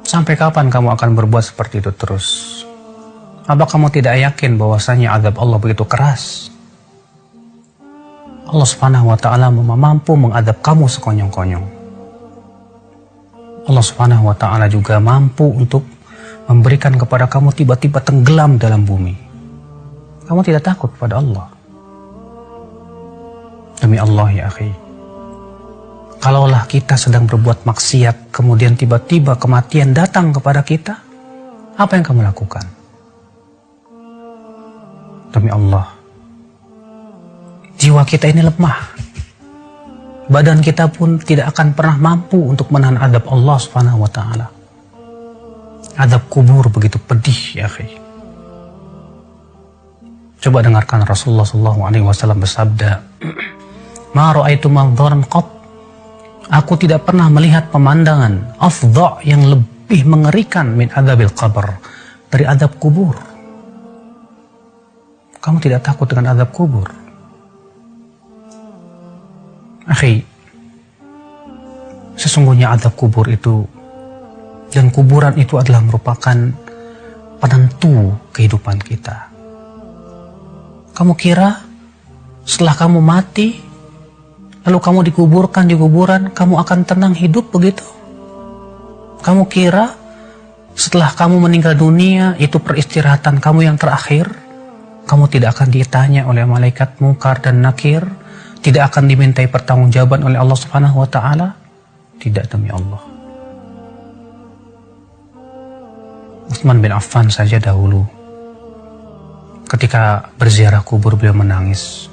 Sampai kapan kamu akan berbuat seperti itu terus? Apa kamu tidak yakin bahwasanya azab Allah begitu keras? Allah Subhanahu wa ta'ala mampu mengadab kamu sekonyong-konyong. Allah Subhanahu wa ta'ala juga mampu untuk memberikan kepada kamu tiba-tiba tenggelam dalam bumi. Kamu tidak takut pada Allah? Demi Allah ya akhi, kalaulah kita sedang berbuat maksiat, kemudian tiba-tiba kematian datang kepada kita, apa yang kamu lakukan? Demi Allah, jiwa kita ini lemah. Badan kita pun tidak akan pernah mampu untuk menahan azab Allah Subhanahu wa ta'ala. Azab kubur begitu pedih ya akhi. Coba dengarkan Rasulullah SAW bersabda, "Ma ra'aitu manzaran qat." Aku tidak pernah melihat pemandangan afdha yang lebih mengerikan min adzabil qabr, dari azab kubur. Kamu tidak takut dengan azab kubur? Akhi, sesungguhnya azab kubur itu dan kuburan itu adalah merupakan penentu kehidupan kita. Kamu kira setelah kamu mati, lalu kamu dikuburkan di kuburan, kamu akan tenang hidup begitu? Kamu kira setelah kamu meninggal dunia, itu peristirahatan kamu yang terakhir? Kamu tidak akan ditanya oleh malaikat Munkar dan Nakir? Tidak akan dimintai pertanggungjawaban oleh Allah Subhanahu wa ta'ala? Tidak, demi Allah. Utsman bin Affan saja dahulu, ketika berziarah kubur, beliau menangis.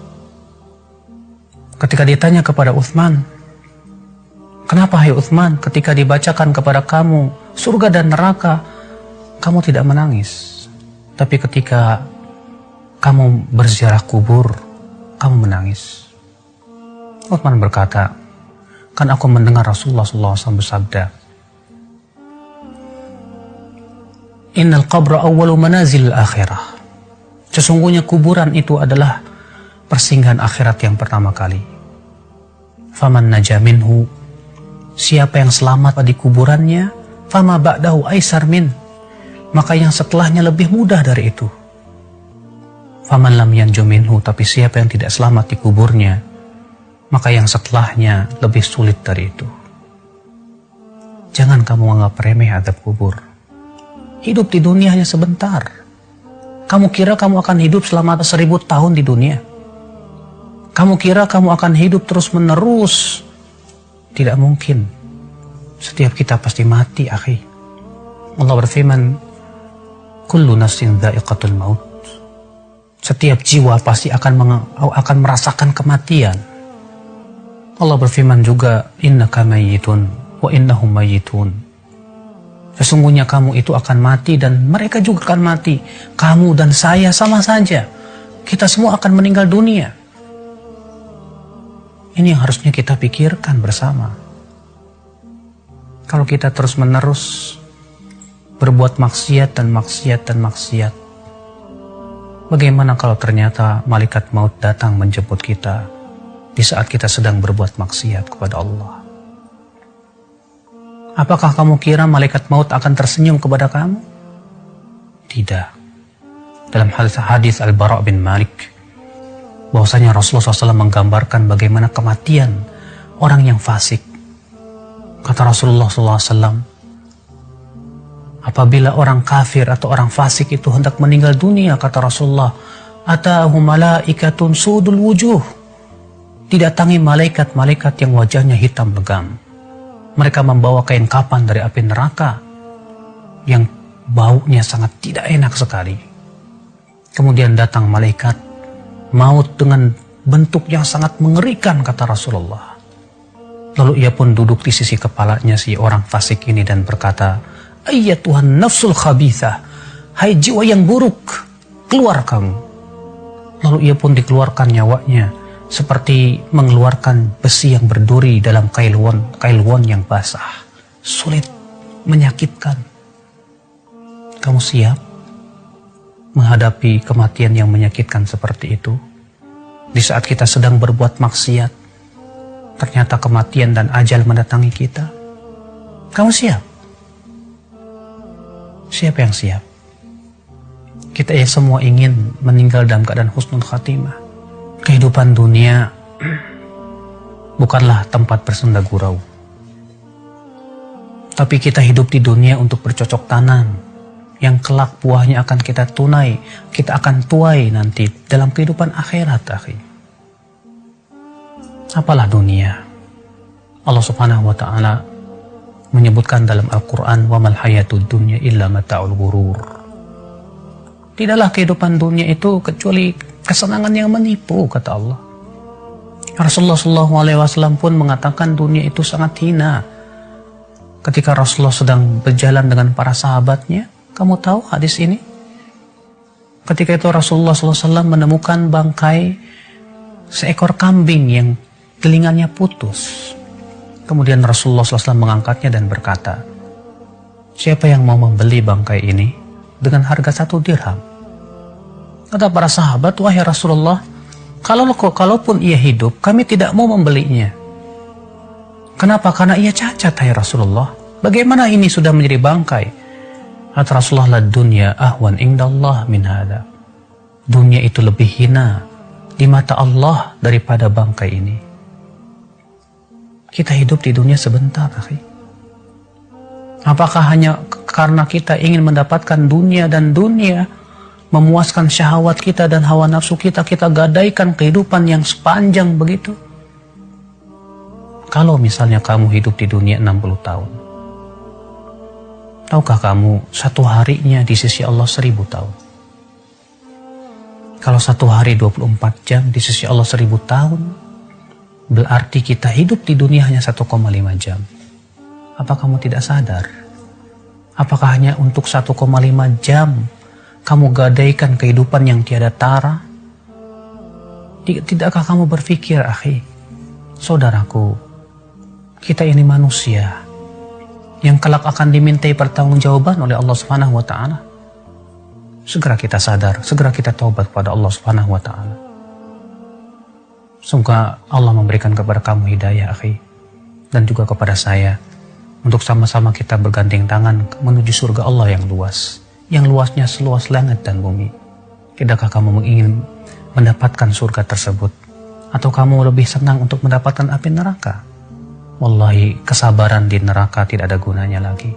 Ketika ditanya kepada Utsman, "Kenapa hai Utsman, ketika dibacakan kepada kamu surga dan neraka, kamu tidak menangis? Tapi ketika kamu berziarah kubur, kamu menangis?" Utsman berkata, "Kan aku mendengar Rasulullah SAW bersabda, Innal qabra awwalu manazil akhirah." Sesungguhnya kuburan itu adalah persinggahan akhirat yang pertama kali. Faman naja minhu, siapa yang selamat di kuburannya, fama ba'dahu aisar min, maka yang setelahnya lebih mudah dari itu. Faman lam yanju minhu, tapi siapa yang tidak selamat di kuburnya, maka yang setelahnya lebih sulit dari itu. Jangan kamu anggap remeh azab kubur. Hidup di dunia hanya sebentar. Kamu kira kamu akan hidup selama 1000 tahun di dunia? Kamu kira kamu akan hidup terus menerus? Tidak mungkin. Setiap kita pasti mati, akhi. Allah berfirman, "Kullu nafsin dha'iqatul maut." Setiap jiwa pasti akan merasakan kematian. Allah berfirman juga, "Innaka mayyitun wa innahum mayyitun." Sesungguhnya kamu itu akan mati dan mereka juga akan mati. Kamu dan saya sama saja. Kita semua akan meninggal dunia. Ini yang harusnya kita pikirkan bersama. Kalau kita terus-menerus berbuat maksiat dan maksiat dan maksiat, bagaimana kalau ternyata malaikat maut datang menjemput kita di saat kita sedang berbuat maksiat kepada Allah? Apakah kamu kira malaikat maut akan tersenyum kepada kamu? Tidak. Dalam hadis Al-Bara' bin Malik, bahwasanya Rasulullah SAW menggambarkan bagaimana kematian orang yang fasik. Kata Rasulullah SAW, apabila orang kafir atau orang fasik itu hendak meninggal dunia, kata Rasulullah, "Atahu malaikatun sudul wujuh." Didatangi malaikat-malaikat yang wajahnya hitam legam. Mereka membawa kain kapan dari api neraka yang baunya sangat tidak enak sekali. Kemudian datang malaikat maut dengan bentuk yang sangat mengerikan, kata Rasulullah. Lalu ia pun duduk di sisi kepalanya si orang fasik ini dan berkata, "Ayyatuhan nafsul khabithah, hai jiwa yang buruk, keluar kamu." Lalu ia pun dikeluarkan nyawanya, seperti mengeluarkan besi yang berduri dalam kailwon yang basah. Sulit, menyakitkan. Kamu siap menghadapi kematian yang menyakitkan seperti itu? Di saat kita sedang berbuat maksiat, ternyata kematian dan ajal mendatangi kita. Kamu siap? Siapa yang siap? Kita semua ingin meninggal dalam keadaan husnul khatimah. Kehidupan dunia bukanlah tempat bersenda gurau. Tapi kita hidup di dunia untuk bercocok tanam, yang kelak buahnya akan kita tunai, kita akan tuai nanti dalam kehidupan akhirat, akhi. Apalah dunia? Allah Subhanahu wa taala menyebutkan dalam Al-Qur'an, "Wa mal hayatud dunya illa mata'ul ghurur." Tidaklah kehidupan dunia itu kecuali kesenangan yang menipu, kata Allah. Rasulullah SAW pun mengatakan dunia itu sangat hina. Ketika Rasulullah sedang berjalan dengan para sahabatnya, kamu tahu hadis ini? Ketika itu Rasulullah SAW menemukan bangkai seekor kambing yang telinganya putus. Kemudian Rasulullah SAW mengangkatnya dan berkata, "Siapa yang mau membeli bangkai ini dengan harga 1 dirham?" Kata para sahabat, "Wahai Rasulullah, kalaupun ia hidup, kami tidak mau membelinya." Kenapa? Karena ia cacat, hai Rasulullah. Bagaimana ini sudah menjadi bangkai? Kata Rasulullah, "La dunya ahwan indallah min hada." Dunia itu lebih hina di mata Allah daripada bangkai ini. Kita hidup di dunia sebentar, akhi. Apakah hanya karena kita ingin mendapatkan dunia dan dunia, memuaskan syahwat kita dan hawa nafsu kita, kita gadaikan kehidupan yang sepanjang begitu? Kalau misalnya kamu hidup di dunia 60 tahun, tahukah kamu satu harinya di sisi Allah 1000 tahun? Kalau satu hari 24 jam di sisi Allah 1000 tahun, berarti kita hidup di dunia hanya 1,5 jam. Apa kamu tidak sadar? Apakah hanya untuk 1,5 jam kamu gadaikan kehidupan yang tiada tara? Tidakkah kamu berpikir, akhi, saudaraku, kita ini manusia yang kelak akan dimintai pertanggungjawaban oleh Allah Subhanahu wa taala. Segera kita sadar, segera kita taubat kepada Allah Subhanahu wa taala. Semoga Allah memberikan kepada kamu hidayah, akhi, dan juga kepada saya, untuk sama-sama kita bergandeng tangan menuju surga Allah yang luas, yang luasnya seluas langit dan bumi. Tidakkah kamu ingin mendapatkan surga tersebut? Atau kamu lebih senang untuk mendapatkan api neraka? Wallahi, kesabaran di neraka tidak ada gunanya lagi.